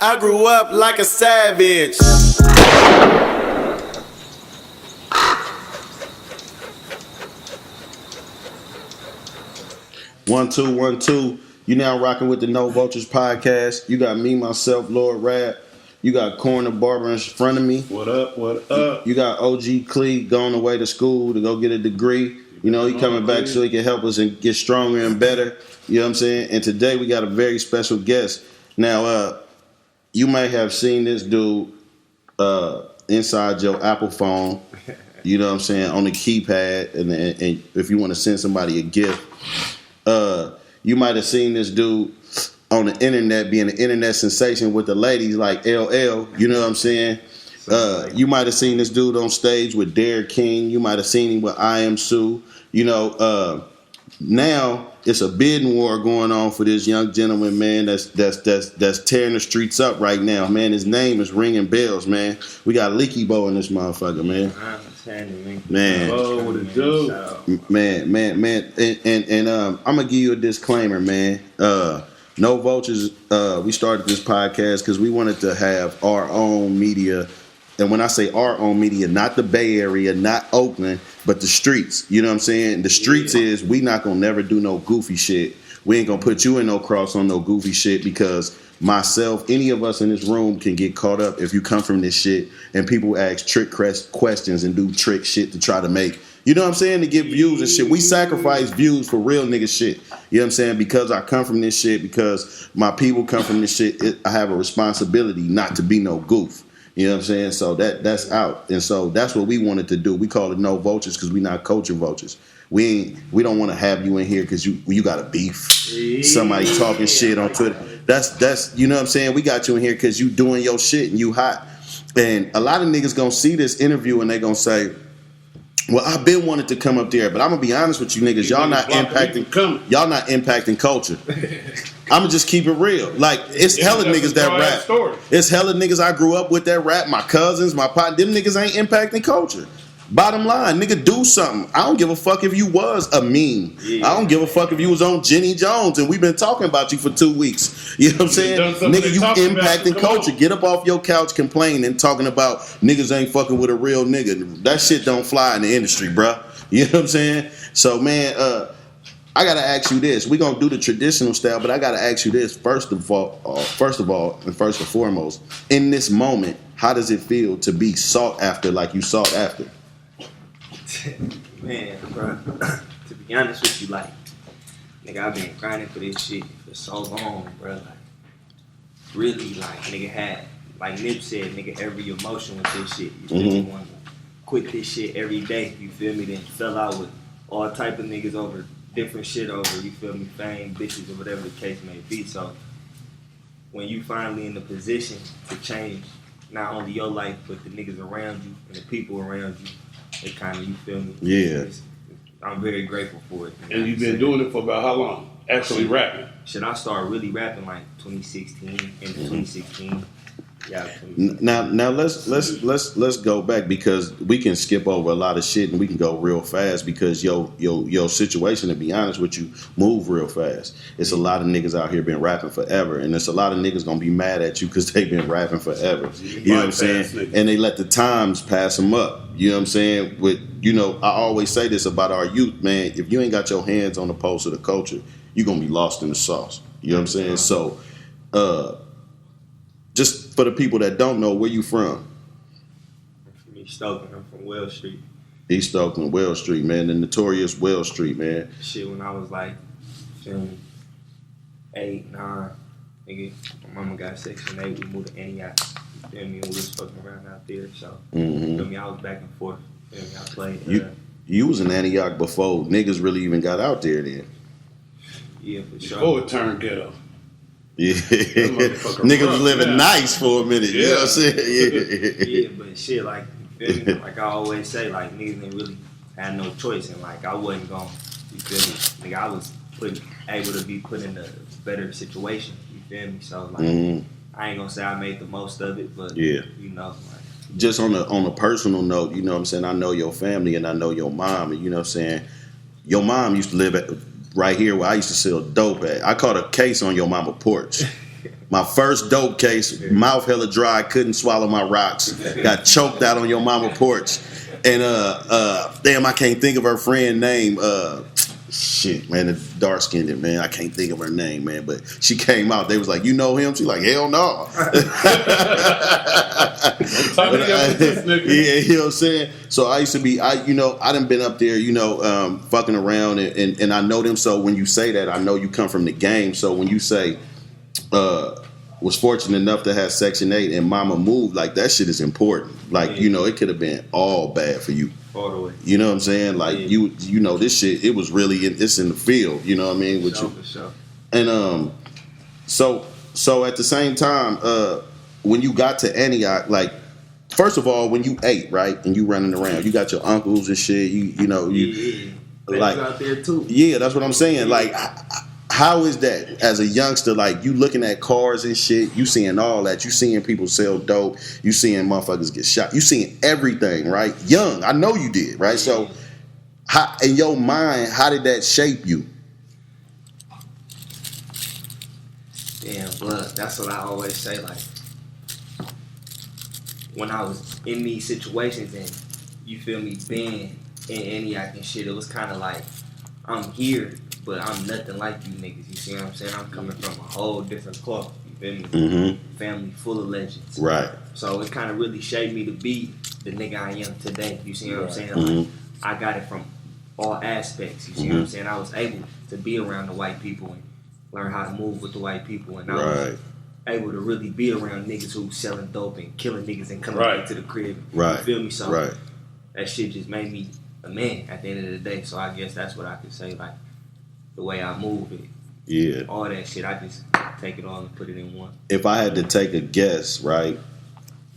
I grew up like a savage. One, two, 1, 2. You now rocking with the No Vultures podcast. You got me, myself, Lord Rap. You got Corner Barber in front of me. What up? What up? You got OG Clee going away to school to go get a degree. You know, he coming back so he can help us and get stronger and better. You know what I'm saying? And today we got a very special guest. Now, you may have seen this dude inside your Apple phone. You know what I'm saying? On the keypad, and if you want to send somebody a gift. You might have seen this dude on the internet being an internet sensation with the ladies like LL. You know what I'm saying? You might have seen this dude on stage with Derek King. You might have seen him with I Am Sue. You know, now it's a bidding war going on for this young gentleman, man. That's tearing the streets up right now, man. His name is ringing bells, man. We got LikyBo in this motherfucker, man. Man, and I'm gonna give you a disclaimer, man. No Vultures. We started this podcast because we wanted to have our own media, and when I say our own media, not the Bay Area, not Oakland, but the streets. You know what I'm saying? The streets is we not gonna never do no goofy shit. We ain't gonna put you in no cross on no goofy shit because myself, any of us in this room can get caught up if you come from this shit and people ask trick questions and do trick shit to try to make, you know what I'm saying, to get views and shit. We sacrifice views for real nigga shit. You know what I'm saying? Because I come from this shit, because my people come from this shit, I have a responsibility not to be no goof. You know what I'm saying? So that's out. And so that's what we wanted to do. We call it No Vultures because we not culture vultures. We don't want to have you in here because you got a beef. Somebody talking shit on Twitter. That's you know what I'm saying? We got you in here because you doing your shit and you hot. And a lot of niggas gonna see this interview and they gonna say, well, I've been wanting to come up there, but I'm gonna be honest with you niggas, y'all not impacting culture. I'ma just keep it real. Like, it's hella niggas that rap. It's hella niggas I grew up with that rap. My cousins, my pot, them niggas ain't impacting culture. Bottom line, nigga, do something. I don't give a fuck if you was a meme. Yeah. I don't give a fuck if you was on Jenny Jones and we've been talking about you for 2 weeks. You know what I'm saying? Nigga, you impacting culture. Get up off your couch complaining, talking about niggas ain't fucking with a real nigga. That shit don't fly in the industry, bruh. You know what I'm saying? So, man, I gotta ask you this. We gonna do the traditional style, but I gotta ask you this first of all, and first and foremost. In this moment, how does it feel to be sought after like you sought after? Man, bro, to be honest with you, like, nigga, I've been grinding for this shit for so long, bro. Like, really, like, nigga had, like Nip said, nigga, every emotion with this shit. You feel me? Want to quit this shit every day, you feel me? Then fell out with all type of niggas over different shit over, you feel me? Fame, bitches, or whatever the case may be. So, when you finally in the position to change not only your life, but the niggas around you and the people around you, it kind of, you feel me? Yeah. I'm very grateful for it. And you've been doing it for about how long? Actually rapping? Should I start really rapping like 2016? Yeah. Now let's go back because we can skip over a lot of shit and we can go real fast because your situation, to be honest with you, move real fast. It's a lot of niggas out here been rapping forever, and it's a lot of niggas gonna be mad at you because they've been rapping forever. You know what I'm saying? And they let the times pass them up. You know what I'm saying? With, you know, I always say this about our youth, man. If you ain't got your hands on the pulse of the culture, you're gonna be lost in the sauce. You know what I'm saying? So, just for the people that don't know, where you from? I'm from East Oakland. I'm from Wells Street. East Oakland, Wells Street, man. The notorious Wells Street, man. Shit, when I was like, 8, 9, nigga, my mama got Section 8. We moved to Antioch. You feel me? And we was fucking around out there. So, you feel me? I was back and forth. You feel me? I played. You was in Antioch before niggas really even got out there then. Yeah, for sure. Before it turned ghetto. Yeah, niggas was living nice for a minute. You know what I'm saying? Yeah, but shit, like, you feel me? Like I always say, like, niggas didn't really have no choice, and like I wasn't going, you feel me? Nigga, I was able to be put in a better situation. You feel me? So like, I ain't gonna say I made the most of it, but you know, like, just on a personal note, you know what I'm saying? I know your family and I know your mom, and you know what I'm saying? Your mom used to live right here where I used to sell dope at. I caught a case on your mama porch. My first dope case, mouth hella dry, couldn't swallow my rocks. Got choked out on your mama porch. And damn, I can't think of her friend name. Shit, man, the dark skinned man. I can't think of her name, man. But she came out. They was like, "You know him?" She like, "Hell no." Yeah, you know what I'm saying. So I used to be, I done been up there, fucking around, and I know them. So when you say that, I know you come from the game. So when you say, was fortunate enough to have Section 8 and Mama moved, like that shit is important. Like it could have been all bad for you. All the way. You know what I'm saying? Like this shit, it was really it's in the field. You know what I mean? With you. For sure. And so at the same time, when you got to Antioch, like first of all, when you ate right and you running around, you got your uncles and shit. They like was out there too. Yeah, that's what I'm saying. Like, how is that as a youngster? Like, you looking at cars and shit, you seeing all that. You seeing people sell dope. You seeing motherfuckers get shot. You seeing everything, right? Young, I know you did, right? So, how, in your mind, how did that shape you? Damn, blood. That's what I always say. Like, when I was in these situations and you feel me, being in Antioch and shit, it was kind of like I'm here, but I'm nothing like you niggas. You see what I'm saying? I'm coming from a whole different cloth. You feel me? Mm-hmm. Family full of legends. Right. So it kind of really shaped me to be the nigga I am today. You see what I'm saying? Mm-hmm. Like, I got it from all aspects. You see what I'm saying? I was able to be around the white people and learn how to move with the white people, and I was able to really be around niggas who selling dope and killing niggas and coming back to the crib. Right. You feel me? So right. that shit just made me a man at the end of the day. So I guess that's what I could say, like the way I move it. Yeah. All that shit, I just take it all and put it in one. If I had to take a guess, right,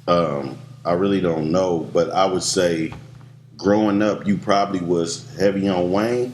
I really don't know, but I would say growing up, you probably was heavy on Wayne.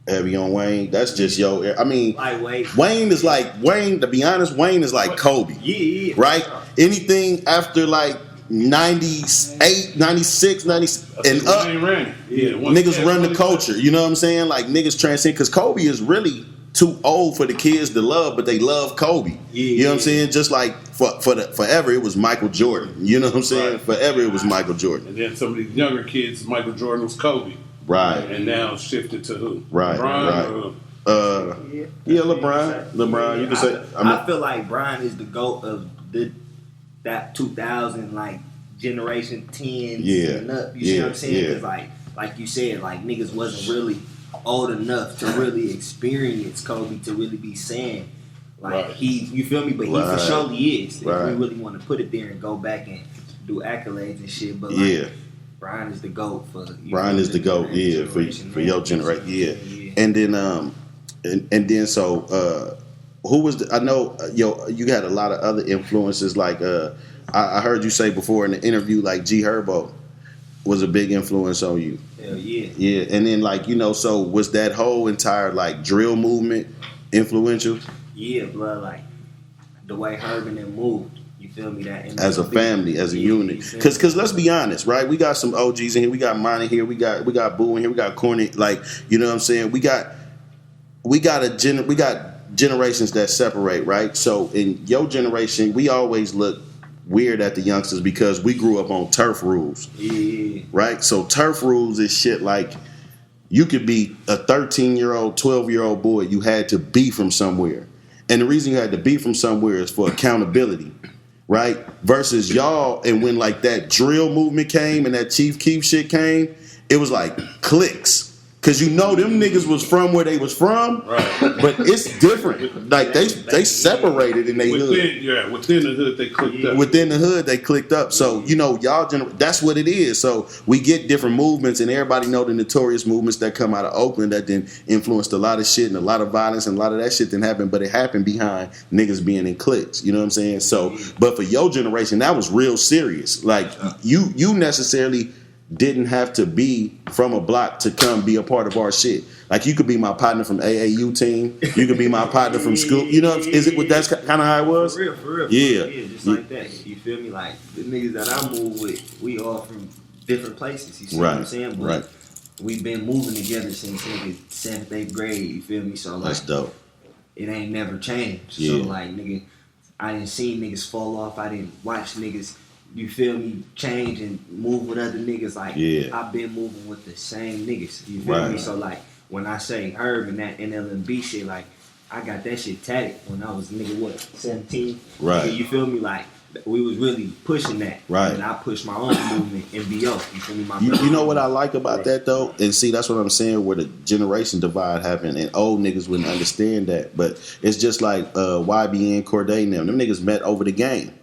Heavy on Wayne. That's just I mean, Lightweight. Wayne is like, to be honest, Wayne is like Kobe. Yeah. Right? Anything after like 98, 96, 90, and up, niggas run the culture. You know what I'm saying? Like, niggas transcend, because Kobe is really too old for the kids to love, but they love Kobe. You know what I'm saying? Just like forever, it was Michael Jordan. You know what I'm saying? Right. Forever, it was Michael Jordan. And then some of these younger kids, Michael Jordan was Kobe. Right. And now shifted to who? Right. LeBron. Right. LeBron. You can say. I feel like Brian is the GOAT of that 2000 like generation 10s and up. You see what I'm saying? Because like you said, like niggas wasn't really old enough to really experience Kobe to really be saying like you feel me? But he for sure is. If we really want to put it there and go back and do accolades and shit, but like, Brian is the GOAT for Brian is the GOAT, for your generation, And then so who was I know you had a lot of other influences, like I heard you say before in the interview, like Herbo was a big influence on you. Hell yeah. Yeah, and then like so was that whole entire like drill movement influential? Yeah, blood, like the way Herb and them moved. You feel me? That as a family, as a unit. Because let's be honest, right? We got some OGs in here. We got Monty here. We got Boo in here. We got Corny. Like, you know what I'm saying? We got generations that separate, right? So in your generation, we always look weird at the youngsters because we grew up on turf rules. Yeah. Right? So turf rules is shit like you could be a 13-year-old, 12-year-old boy. You had to be from somewhere. And the reason you had to be from somewhere is for accountability. Right? Versus y'all, and when like that drill movement came and that Chief Keef shit came, it was like cliques. Cause them niggas was from where they was from, but it's different. Like they separated in they hood. Yeah, within the hood they clicked up. Within the hood they clicked up. So y'all, that's what it is. So we get different movements, and everybody know the notorious movements that come out of Oakland that then influenced a lot of shit and a lot of violence and a lot of that shit didn't happen. But it happened behind niggas being in cliques. You know what I'm saying? So, but for your generation, that was real serious. Like you necessarily didn't have to be from a block to come be a part of our shit. Like you could be my partner from AAU team. You could be my partner from school. You know, is it? That's kind of how it was. For real. Yeah, just like that. You feel me? Like the niggas that I move with, we all from different places. You see what I'm saying? But we've been moving together since nigga 7th, 8th grade. You feel me? So like, that's dope. it ain't never changed. Yeah. So like nigga, I didn't see niggas fall off. I didn't watch niggas, you feel me, change and move with other niggas. Like I've been moving with the same niggas. You feel me? So like when I say Herb and that NLMB shit, like I got that shit tatted when I was nigga what 17. Right. Nigga, you feel me? Like we was really pushing that. Right. And I pushed my own movement in BO. You feel me? You know what I like about that though? And see, that's what I'm saying, where the generation divide happened, and old niggas wouldn't understand that. But it's just like YBN, Corday and them niggas met over the game.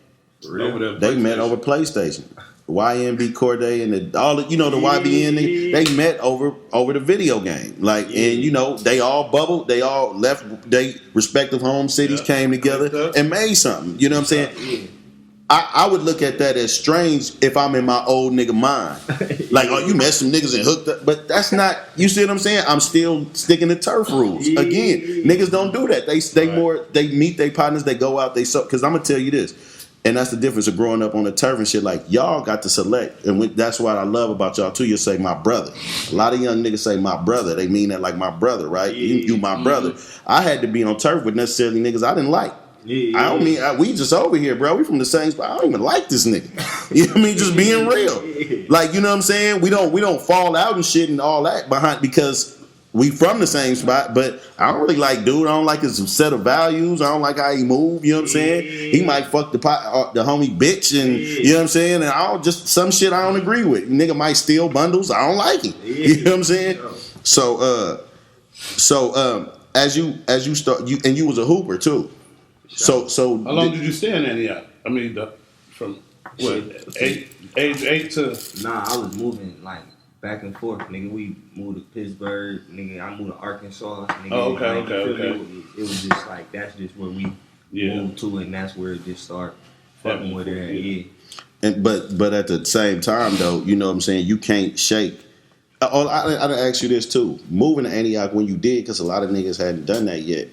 They met over PlayStation. YMB, Corday, and the YBN niggas, they met over the video game. Like, and you know, they all bubbled, they all left they respective home cities, came together and made something. You know what I'm saying? I would look at that as strange if I'm in my old nigga mind. Like, oh, you met some niggas and hooked up. But that's not, you see what I'm saying? I'm still sticking to turf rules. Again, niggas don't do that. They meet their partners, they go out, because I'm going to tell you this. And that's the difference of growing up on the turf and shit. Like, y'all got to select. And that's what I love about y'all, too. You say, my brother. A lot of young niggas say, my brother. They mean that like my brother, right? You my brother. I had to be on turf with necessarily niggas I didn't like. I don't mean, we just over here, bro. We from the same spot. I don't even like this nigga. You know what I mean? Just being real. Like, you know what I'm saying? We don't fall out and shit and all that behind because we from the same spot, but I don't really like dude. I don't like his set of values. I don't like how he move. You know what I'm saying? He might fuck the homie bitch, and you know what I'm saying? And I don't, just some shit I don't agree with. Nigga might steal bundles. I don't like him. You know what I'm saying? So as you start, you was a hooper too. So how long did you stay in Antioch? I mean, from what age 8 to? Nah, I was moving like back and forth, nigga. We moved to Pittsburgh, nigga. I moved to Arkansas, nigga. Oh, okay, like, okay. It was just like that's just where we moved to, and that's where it just started fucking with her. Yeah. And but at the same time though, you know what I'm saying? You can't shake. I ask you this too. Moving to Antioch when you did, because a lot of niggas hadn't done that yet.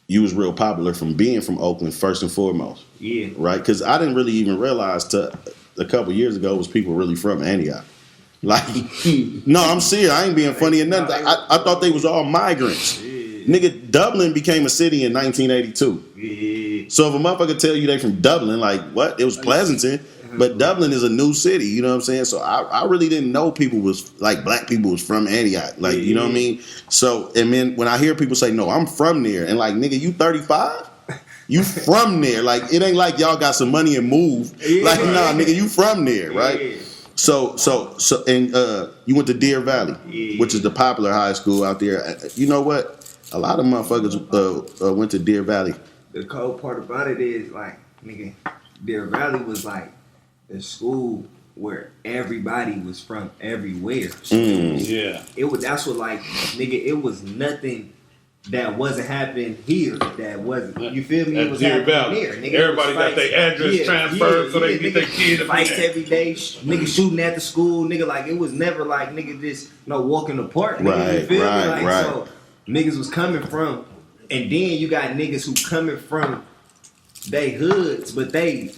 You was real popular from being from Oakland first and foremost. Yeah. Right? Because I didn't really even realize till a couple years ago was people really from Antioch. Like, no, I'm serious. I ain't being funny or nothing. I thought they was all migrants. Nigga, Dublin became a city in 1982. Yeah. So if a motherfucker tell you they from Dublin, like, what? It was Pleasanton. But Dublin is a new city, you know what I'm saying? So I really didn't know people was, like, black people was from Antioch. Like, you know what I mean? So, and then when I hear people say, no, I'm from there. And like, nigga, you 35? You from there. Like, it ain't like y'all got some money and moved. Like, nah, nigga, you from there, right? So, and you went to Deer Valley, which is the popular high school out there. You know what? A lot of motherfuckers went to Deer Valley. The cold part about it is, like, nigga, Deer Valley was like the school where everybody was from everywhere. So that's what, like, nigga, it was nothing that wasn't happening here. That wasn't, you feel me? It was happening here. Nigga, everybody got their address transferred so they can get their kids. Fights every day. Nigga shooting at the school. Nigga, like, it was never like nigga just walking apart. Nigga, you feel me? Like, so niggas was coming from, and then you got niggas who coming from they hoods, but they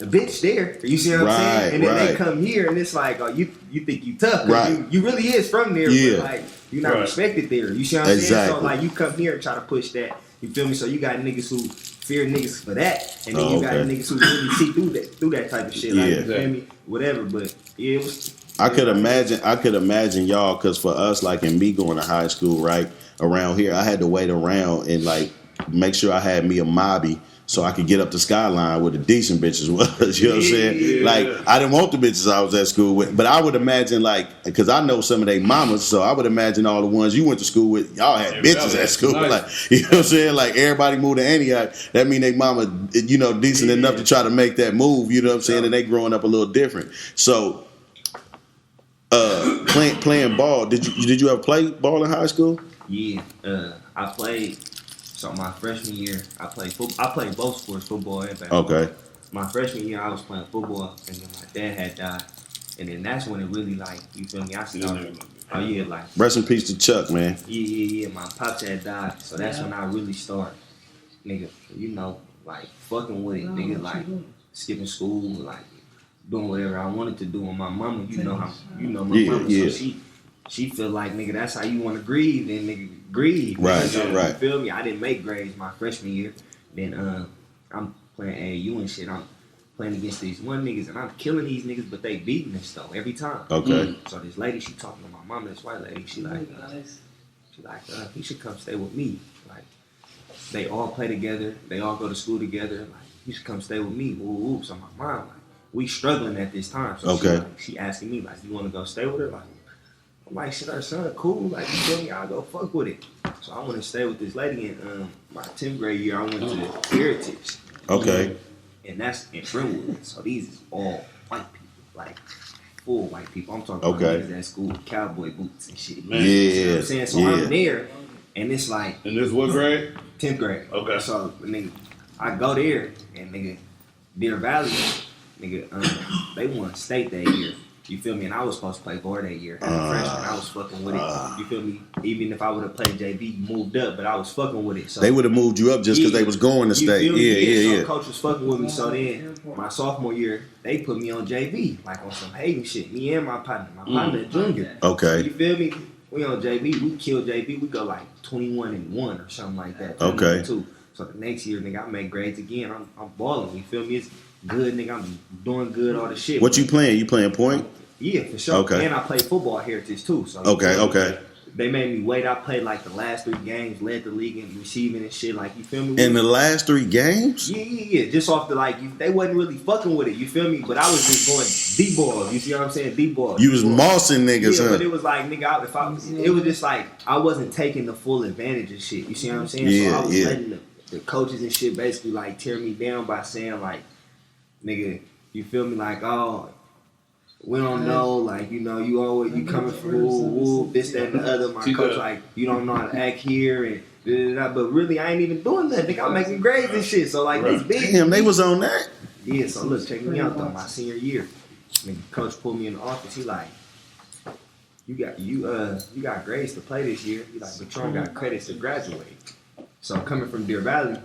a bitch there. You see what I'm saying? And then they come here, and it's like, oh, you think you tough? You really is from there, but like you're not respected there. You see what I'm saying? So like you come here and try to push that. You feel me? So you got niggas who fear niggas for that, and then you got niggas who really see through that type of shit. Like, you feel me? Whatever. But yeah, it was. I could imagine y'all, because for us, like in me going to high school, right around here, I had to wait around and like make sure I had me a mobby so I could get up the skyline where the decent bitches was. You know what I'm saying? Yeah. Like, I didn't want the bitches I was at school with, but I would imagine, like, because I know some of they mamas, so I would imagine all the ones you went to school with, y'all had bitches at school. Nice. Like, you know what I'm saying? Like, everybody moved to Antioch. That mean they mama, you know, decent enough to try to make that move. You know what I'm saying? And they growing up a little different. So, playing ball. Did you ever play ball in high school? Yeah, I played. So my freshman year, I played both sports, football and basketball. Okay. My freshman year, I was playing football, and then my dad had died, and then that's when it really, like, you feel me? I started. Oh yeah, like. Rest in peace to Chuck, man. Yeah. My pops had died, so that's when I really started, nigga. You know, like fucking with it, nigga. Like skipping school, like doing whatever I wanted to do. And my mama, you know my mama, so she feel like, nigga, that's how you want to grieve, then nigga, grieve. Right, So, right. You feel me? I didn't make grades my freshman year. Then I'm playing AAU and shit. I'm playing against these one niggas, and I'm killing these niggas, but they beating us though every time. Okay. So this lady, she talking to my mom, this white lady, she like, he should come stay with me. Like, they all play together, they all go to school together. Like, you should come stay with me. Ooh, ooh. So my mom, like, we struggling at this time. So she asking me, like, you want to go stay with her? Like, I'm like, shit, her son cool. Like, you feel me? I'll go fuck with it. So I want to stay with this lady. In my 10th grade year, I went to Heritage. Okay. And that's in Brentwood. So these is all white people, like full white people. I'm talking about niggas at school with cowboy boots and shit. Yeah. You know what I'm saying? So I'm there, and it's like. And this what grade? 10th grade. Okay. So, nigga, I go there, and nigga, Deer Valley, nigga, they won state that year. You feel me? And I was supposed to play board that year. As a freshman, I was fucking with it. You feel me? Even if I would have played JV, moved up, but I was fucking with it. So They would have moved you up just because they was going to state. Yeah. So coach was fucking with me. So then, my sophomore year, they put me on JV, like on some hating shit. Me and my partner junior. Okay. You feel me? We on JV. We killed JV. We go like 21-1 or something like that. Okay. 21-2. So the next year, nigga, I make grades again. I'm balling. You feel me? It's good, nigga. I'm doing good. All the shit. What you playing? You playing point? Yeah, for sure. Okay. And I played football at Heritage too. So Okay. They made me wait. I played like the last 3 games, led the league in receiving and shit. Like, you feel me? In the last 3 games? Yeah. Just off the they wasn't really fucking with it. You feel me? But I was just going deep balls. You see what I'm saying? Deep balls. You was mossing niggas, yeah, huh? But it was like, nigga, it was just like I wasn't taking the full advantage of shit. You see what I'm saying? So I was letting the coaches and shit basically like tear me down by saying like, nigga, you feel me? Like, oh, we don't know, like, you know, you coming from this, that, and the other. My coach, like, you don't know how to act here, and da-da-da. But really, I ain't even doing that. Nigga, I'm making grades and shit. So, like, this big. Damn, they was on that? Yeah, so look, check me out, though. My senior year, nigga, coach pulled me in the office. He like, you got grades to play this year. He like, but you don't got credits to graduate. So, coming from Deer Valley,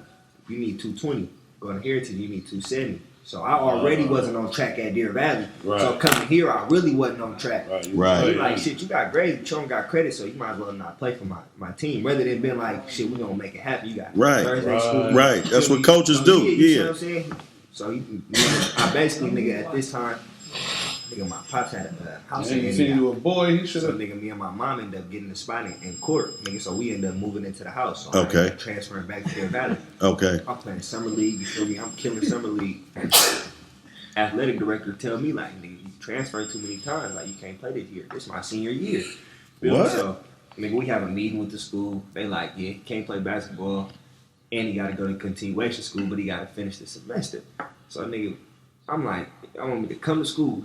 you need 220. Going to Heritage, you need 270. So I already wasn't on track at Deer Valley. Right. So coming here, I really wasn't on track. Right. He like, shit, you got grades, but you don't got credit, so you might as well not play for my team. Rather than being like, shit, we gonna make it happen. You got Thursday school. Right. That's what coaches do. You know what I'm saying? So I basically, nigga, at this time, nigga, my pops had a house in Antioch. Seen you a boy, he should So have. nigga, me and my mom ended up getting the spot in court, nigga. So we ended up moving into the house. So I Okay. ended up transferring back to Deer Valley. Okay. I'm playing summer league. You feel me? I'm killing summer league. Athletic director tell me like, nigga, you transferred too many times. Like, you can't play this year. This is my senior year. What? So, nigga, we have a meeting with the school. They like, yeah, he can't play basketball, and he got to go to continuation school, but he got to finish the semester. So, nigga, I'm like, I want me to come to school,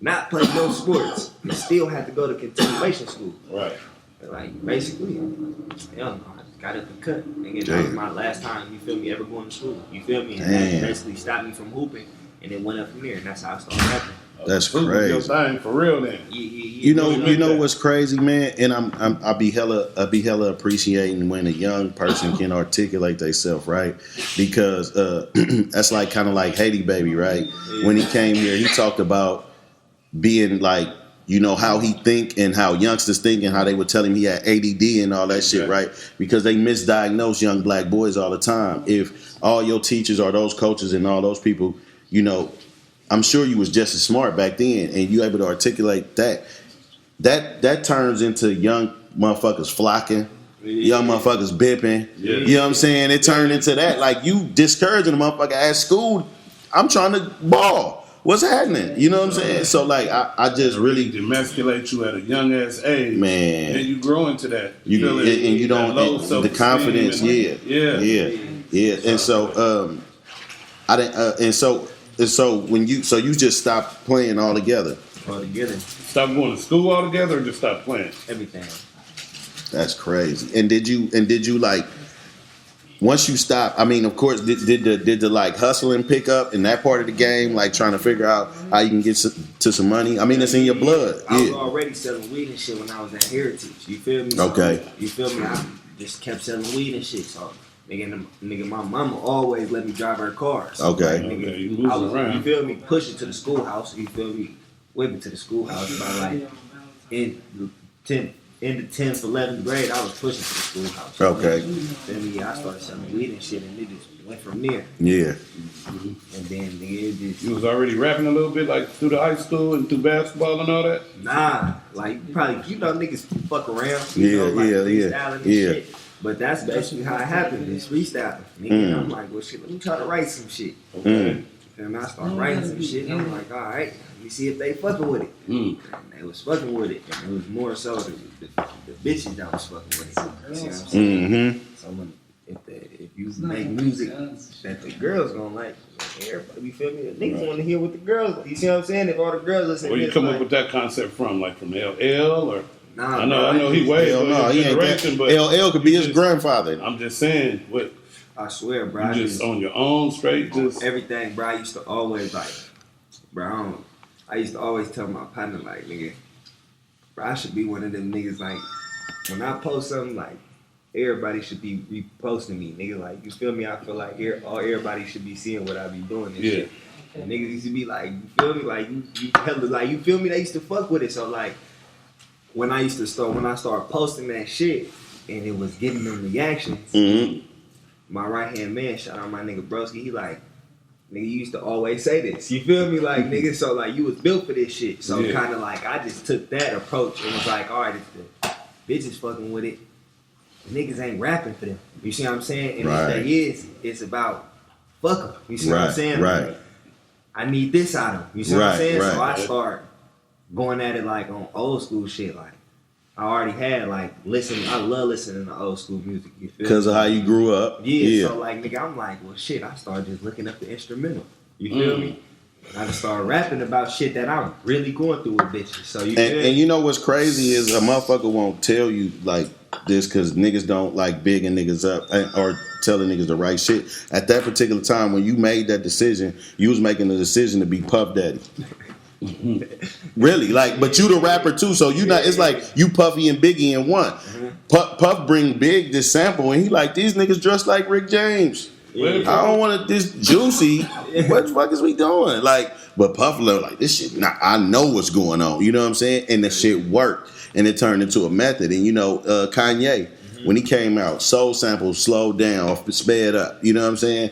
not play no sports, and still have to go to continuation school. Right. Like, basically, hell no, I just got up and cut. Nigga, that was my last time, you feel me, ever going to school. You feel me? And that basically stopped me from hooping, and it went up from there, and that's how it started happening. That's Your crazy. thing for real then. You know what's crazy, man, and I be hella appreciating when a young person can articulate themselves, right? Because that's like kind of like Haiti Baby, right? When he came here, he talked about being like, you know, how he think and how youngsters think and how they would tell him he had ADD and all that shit, right? Because they misdiagnose young black boys all the time. If all your teachers or those coaches and all those people, you know, I'm sure you was just as smart back then, and you able to articulate that turns into young motherfuckers flocking, young motherfuckers bipping. Yeah. You know what I'm saying? It turned into that. Like, you discouraging a motherfucker at school. I'm trying to ball. What's happening? You know what I'm saying? So like, I just really Demasculate you at a young ass age, man. And you grow into that. You don't the confidence. Yeah. And so I didn't. And so when you just stopped playing altogether. Altogether. Stop going to school altogether, or just stop playing? Everything. That's crazy. And did you like, once you stop? I mean, of course, did the like hustling pick up in that part of the game, like trying to figure out how you can get to some money? I mean, it's in your blood. I was already selling weed and shit when I was at Heritage. You feel me? So, okay. You feel me? I just kept selling weed and shit. So nigga, my mama always let me drive her car. So, okay. Like, nigga, You moving around. You feel me? Push it to the schoolhouse. You feel me? With me to the schoolhouse by like in in the 10th, 11th grade, I was pushing to the schoolhouse. Okay. Feel me? I started selling weed and shit, and it just went from there. Yeah. And then nigga, it just You was already rapping a little bit, like through the high school and through basketball and all that. nah, like you know niggas fuck around, Yeah, freestyling and yeah. shit. But that's basically how it happened. It's freestyling, nigga. And I'm like, well, shit, let me try to write some shit. Mm. And I started writing some shit. And I'm like, all right, let me see if they fucking with it. And they was fucking with it, and it was more so the bitches that was fucking with it. You see what I'm saying? Mm-hmm. So if you make music that the girls gonna like, everybody, you feel me? The niggas want to hear what the girls. You see what I'm saying? If all the girls listen, Where you to come like, up with that concept from? Like from LL or? nah, I know he way Hell no, his he ain't generation, that. but LL could be his grandfather. I'm just saying, what I swear, bro. you just on your own, straight, just Everything, bro. I used to always like, bro. I used to always tell my partner like, nigga, bro, I should be one of them niggas like, when I post something like, everybody should be reposting me, nigga. Like, you feel me? I feel like everybody should be seeing what I be doing and shit. And niggas used to be like, you feel me? Like you hella, like you feel me? They used to fuck with it. So like, when I started posting that shit and it was getting them reactions, Mm-hmm. my right hand man, shout out my nigga Broski, he like, nigga, you used to always say this. You feel me? Like, nigga, so like you was built for this shit. So kind of like I just took that approach and was like, all right, if the bitches fucking with it, niggas ain't rapping for them. You see what I'm saying? And Right. the thing is, it's about fuck them. You see what I'm saying? Right. I need this out of them. You see what I'm Right, saying? right. So I start going at it like on old school shit. Like I already had like I love listening to old school music. You feel Because me? of how you grew up. Yeah, so like nigga, I'm like, well shit, I started just looking up the instrumental. You feel me? And I just started rapping about shit that I'm really going through with bitches. So you feel me? And you know what's crazy is a motherfucker won't tell you like this because niggas don't like bigging niggas up or telling niggas the right shit. At that particular time when you made that decision, you was making the decision to be Puff Daddy. Really, like, but you the rapper too, so you not. It's like you Puffy and Biggie in one. Puff bring Big this sample, and he like these niggas dressed like Rick James. I don't want this juicy. What the fuck is we doing? Like, but Puff like this shit. Nah, I know what's going on. You know what I'm saying? And the shit worked, and it turned into a method. And you know, Kanye when he came out, soul samples slowed down, sped up. You know what I'm saying?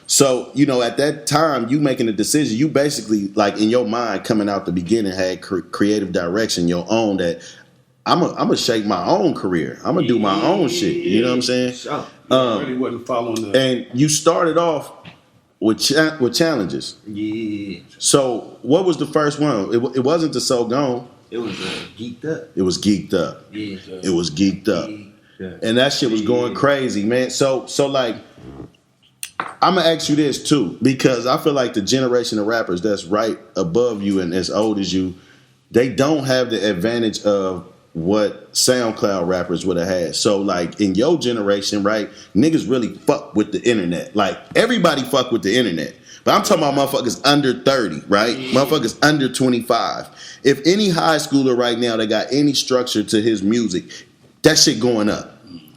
So, you know, at that time, you making a decision, you basically, like, in your mind, coming out the beginning, had creative direction, your own, that I'm going to shape my own career. I'm going to do my own shit. You know what I'm saying? Sure. really wasn't following the. And you started off with challenges. Yeah. So, what was the first one? It wasn't the So Gone. It was Geeked Up. It was Geeked Up. Yeah. It was Geeked Up. Yeah. And that shit was going crazy, man. So like, I'm gonna ask you this too, because I feel like the generation of rappers that's right above you and as old as you, they don't have the advantage of what SoundCloud rappers would have had. So like in your generation, right, niggas really fuck with the internet. Like everybody fuck with the internet. But I'm talking about motherfuckers under 30, right? Motherfuckers under 25. If any high schooler right now that got any structure to his music, that shit going up.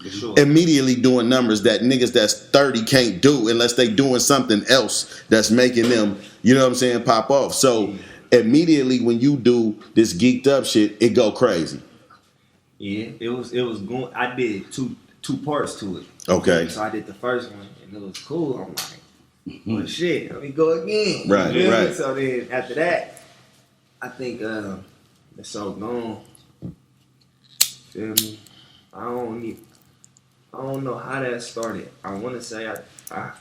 Sure. Immediately doing numbers that niggas that's 30 can't do unless they doing something else that's making them, you know what I'm saying, pop off. So immediately when you do this Geeked Up shit, it go crazy. Yeah, it was going. I did two parts to it. Okay. So I did the first one and it was cool. I'm like, well shit, let me go again. Right, You feel me? right. So then after that, I think the So Gone. Feel me? I don't know how that started. I want to say I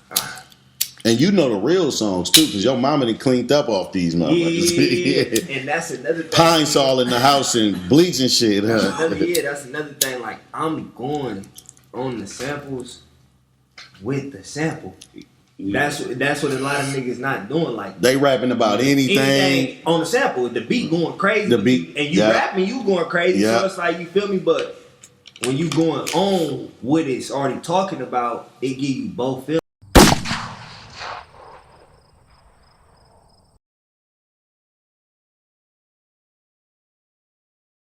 And you know the real songs too, because your mama done cleaned up off these motherfuckers. yeah. And that's another thing. Pine Sol in the house and bleach and shit, huh? That's another thing. Like I'm going on the samples with the sample. That's what a lot of niggas not doing. Like They rapping about anything. on the sample, the beat going crazy. The beat, and you yeah. rapping, you going crazy. Yeah. So it's like you feel me, but when you going on what it's already talking about, it give you both feelings.